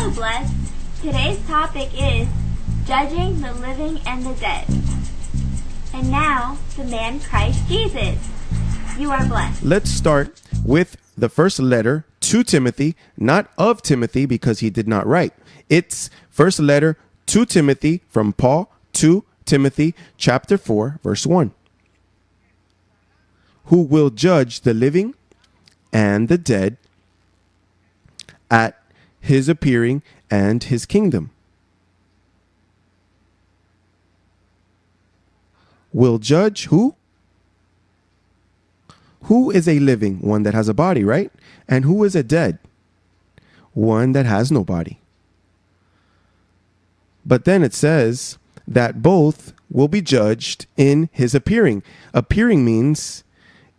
Hello, Blessed. Today's topic is judging the living and the dead. And now, the man Christ Jesus. You are blessed. Let's start with the first letter to Timothy, not of Timothy because he did not write. It's first letter to Timothy from Paul to Timothy, chapter 4, verse 1. Who will judge the living and the dead at his appearing and his kingdom. Will judge who? Who is a living? One that has a body, right? And who is a dead? One that has no body. But then it says that both will be judged in his appearing. Appearing means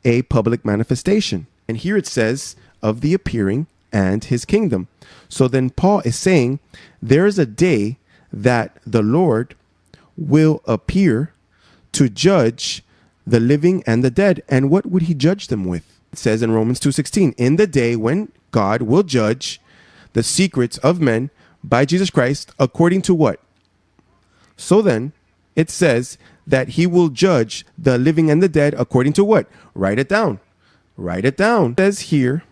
a public manifestation. And here it says of the appearing and his kingdom. So then Paul is saying there is a day that the Lord will appear to judge the living and the dead. And what would he judge them with? It says in Romans 2:16, in the day when God will judge the secrets of men by Jesus Christ according to what? So then it says that he will judge the living and the dead according to what? Write it down. Write it down. It says here,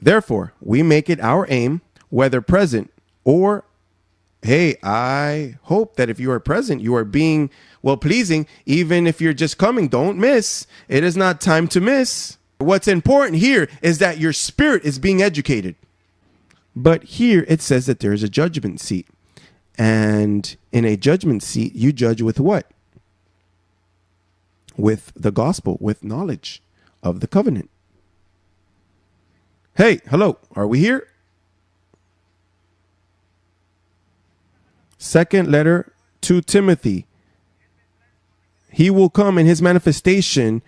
therefore, we make it our aim, whether present or, hey, I hope that if you are present, you are being well-pleasing. Even if you're just coming, don't miss. It is not time to miss. What's important here is that your spirit is being educated. But here it says that there is a judgment seat. And in a judgment seat, you judge with what? With the gospel, with knowledge of the covenant. Hey, hello, are we here? Second letter to Timothy. He will come in his manifestation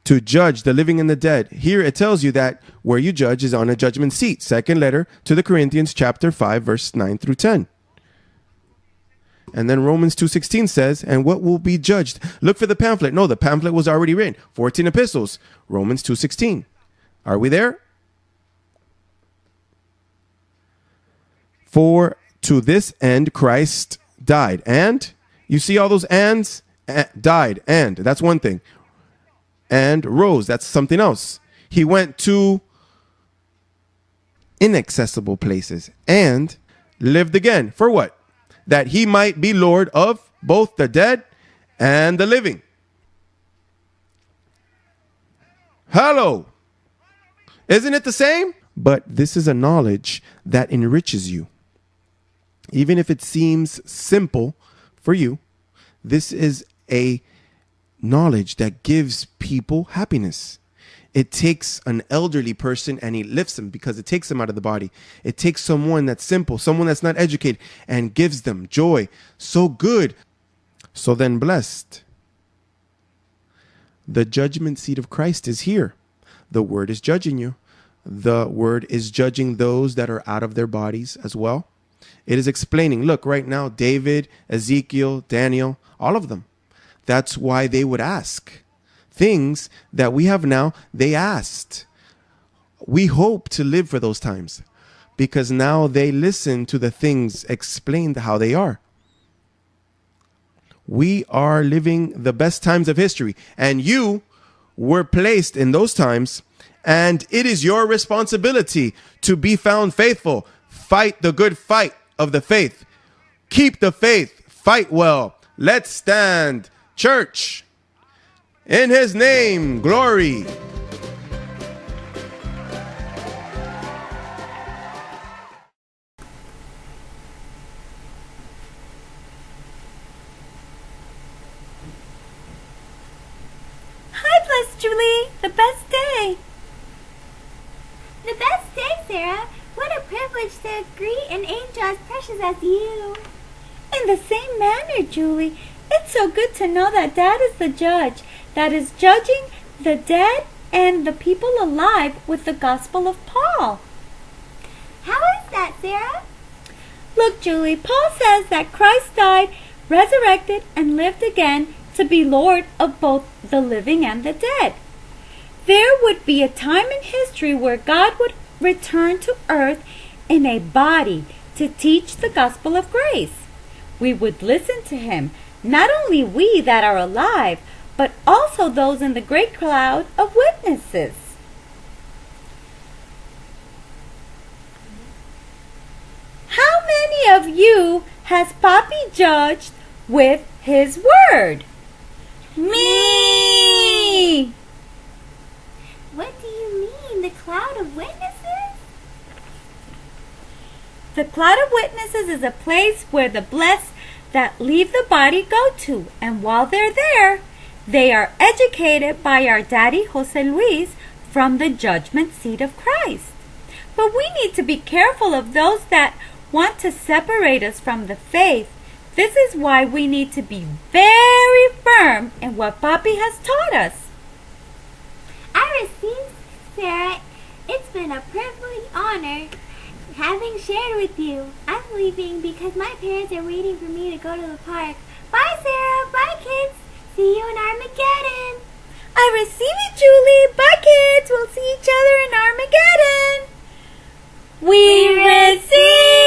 to judge the living and the dead. Here it tells you that where you judge is on a judgment seat. Second letter to the Corinthians, chapter 5, verse 9 through 10. And then Romans 2:16 says, and what will be judged? Look for the pamphlet. No, the pamphlet was already written. 14 epistles. Romans 2:16. Are we there? For to this end Christ died. And you see all those ands? Died. And that's one thing. And rose. That's something else. He went to inaccessible places and lived again. For what? That he might be Lord of both the dead and the living. Hello. Isn't it the same? But this is a knowledge that enriches you. Even if it seems simple for you, this is a knowledge that gives people happiness. It takes an elderly person and he lifts them because it takes them out of the body. It takes someone that's simple, someone that's not educated, and gives them joy. So good. So then blessed. The judgment seat of Christ is here. The word is judging you. The word is judging those that are out of their bodies as well. It is explaining, look, right now, David, Ezekiel, Daniel, all of them. That's why they would ask. Things that we have now, they asked. We hope to live for those times because now they listen to the things explained how they are. We are living the best times of history, and you were placed in those times, and it is your responsibility to be found faithful. Fight the good fight of the faith. Keep the faith. Fight well. Let's stand. Church. In his name, glory. Hi, Blessed Julie. The best day. The best day, Sarah. What a privilege to greet an angel as precious as you. In the same manner, Julie, it's so good to know that Dad is the judge that is judging the dead and the people alive with the gospel of Paul. How is that, Sarah? Look, Julie, Paul says that Christ died, resurrected, and lived again to be Lord of both the living and the dead. There would be a time in history where God would return to earth in a body to teach the gospel of grace. We would listen to him, not only we that are alive, but also those in the great cloud of witnesses. How many of you has Papi judged with his word? Me! What do you mean, the cloud of witnesses? The cloud of witnesses is a place where the blessed that leave the body go to, and while they're there, they are educated by our daddy Jose Luis from the judgment seat of Christ. But we need to be careful of those that want to separate us from the faith. This is why we need to be very firm in what Papi has taught us. I received, Sarah. It's been a privilege, honor, having shared with you. I'm leaving because my parents are waiting for me to go to the park. Bye, Sarah. Bye, kids. See you in Armageddon. I receive it, Julie. Bye, kids. We'll see each other in Armageddon. We receive